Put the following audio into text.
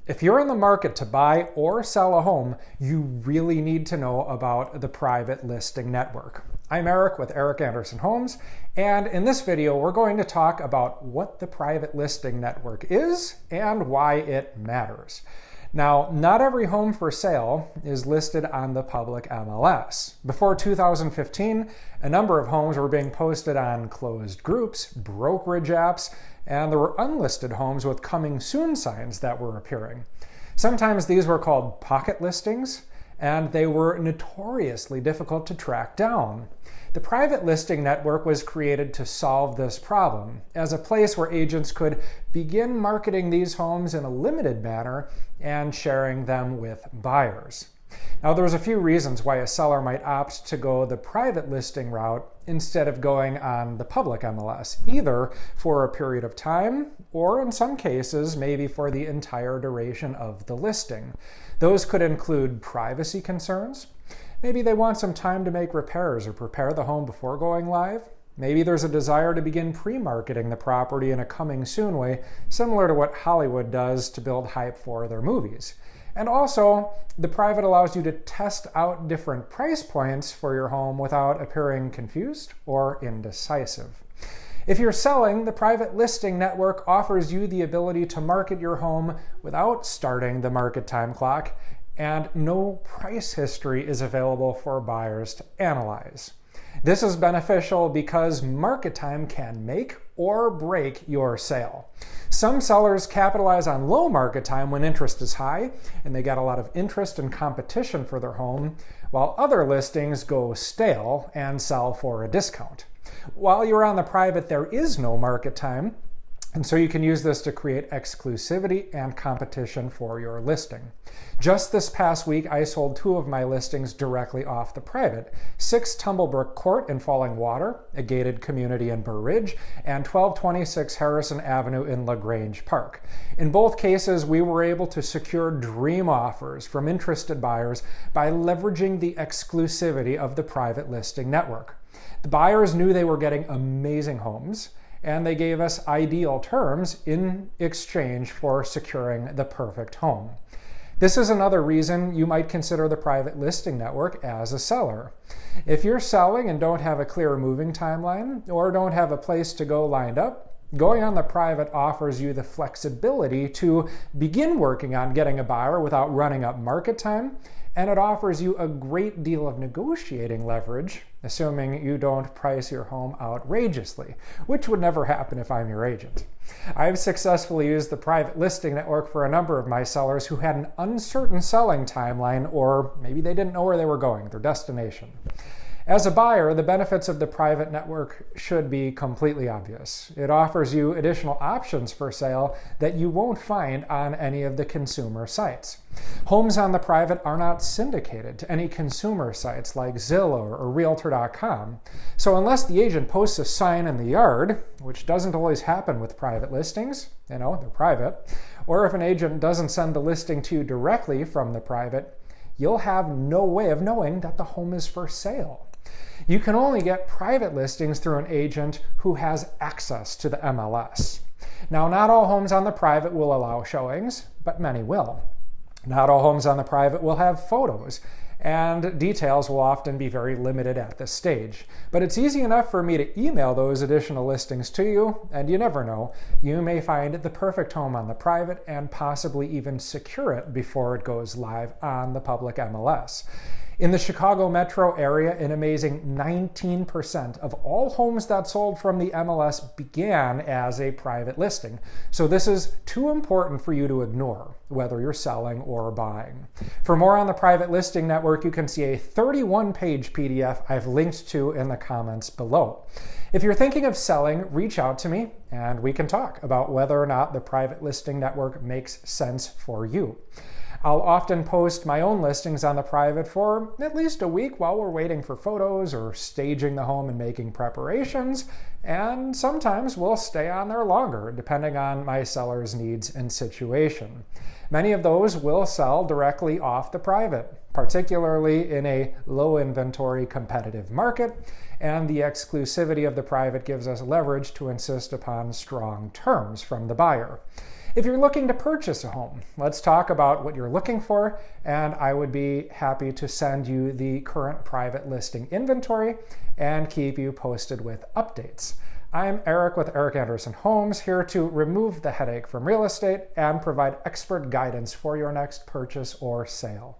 If you're in the market to buy or sell a home, you really need to know about the private listing network. I'm Eric with Eric Andersen Homes, and in this video we're going to talk about what the private listing network is and why it matters. Now, not every home for sale is listed on the public MLS. Before 2015, a number of homes were being posted on closed groups, brokerage apps, and there were unlisted homes with coming soon signs that were appearing. Sometimes these were called pocket listings, and they were notoriously difficult to track down. The private listing network was created to solve this problem as a place where agents could begin marketing these homes in a limited manner and sharing them with buyers. Now, there's a few reasons why a seller might opt to go the private listing route instead of going on the public MLS, either for a period of time or in some cases, maybe for the entire duration of the listing. Those could include privacy concerns. Maybe they want some time to make repairs or prepare the home before going live. Maybe there's a desire to begin pre-marketing the property in a coming soon way, similar to what Hollywood does to build hype for their movies. And also, the private allows you to test out different price points for your home without appearing confused or indecisive. If you're selling, the private listing network offers you the ability to market your home without starting the market time clock, and no price history is available for buyers to analyze. This is beneficial because market time can make or break your sale. Some sellers capitalize on low market time when interest is high and they get a lot of interest and competition for their home, while other listings go stale and sell for a discount. While you're on the private, there is no market time, and so you can use this to create exclusivity and competition for your listing. Just this past week, I sold 2 of my listings directly off the private: 6 Tumblebrook Court in Falling Water, a gated community in Burr Ridge, and 1226 Harrison Avenue in LaGrange Park. In both cases, we were able to secure dream offers from interested buyers by leveraging the exclusivity of the private listing network. The buyers knew they were getting amazing homes, and they gave us ideal terms in exchange for securing the perfect home. This is another reason you might consider the private listing network as a seller. If you're selling and don't have a clear moving timeline or don't have a place to go lined up, going on the private offers you the flexibility to begin working on getting a buyer without running up market time, and it offers you a great deal of negotiating leverage, assuming you don't price your home outrageously, which would never happen if I'm your agent. I've successfully used the private listing network for a number of my sellers who had an uncertain selling timeline, or maybe they didn't know where they were going, their destination. As a buyer, the benefits of the private network should be completely obvious. It offers you additional options for sale that you won't find on any of the consumer sites. Homes on the private are not syndicated to any consumer sites like Zillow or Realtor.com. So unless the agent posts a sign in the yard, which doesn't always happen with private listings, they're private, or if an agent doesn't send the listing to you directly from the private, you'll have no way of knowing that the home is for sale. You can only get private listings through an agent who has access to the MLS. Now, not all homes on the private will allow showings, but many will. Not all homes on the private will have photos, and details will often be very limited at this stage. But it's easy enough for me to email those additional listings to you, and you never know, you may find the perfect home on the private and possibly even secure it before it goes live on the public MLS. In the Chicago metro area, an amazing 19% of all homes that sold from the MLS began as a private listing. So this is too important for you to ignore, whether you're selling or buying. For more on the private listing network, you can see a 31-page PDF I've linked to in the comments below. If you're thinking of selling, reach out to me and we can talk about whether or not the private listing network makes sense for you. I'll often post my own listings on the private for at least a week while we're waiting for photos or staging the home and making preparations, and sometimes we'll stay on there longer depending on my seller's needs and situation. Many of those will sell directly off the private, particularly in a low inventory competitive market, and the exclusivity of the private gives us leverage to insist upon strong terms from the buyer. If you're looking to purchase a home, let's talk about what you're looking for, and I would be happy to send you the current private listing inventory and keep you posted with updates. I'm Eric with Eric Andersen Homes, here to remove the headache from real estate and provide expert guidance for your next purchase or sale.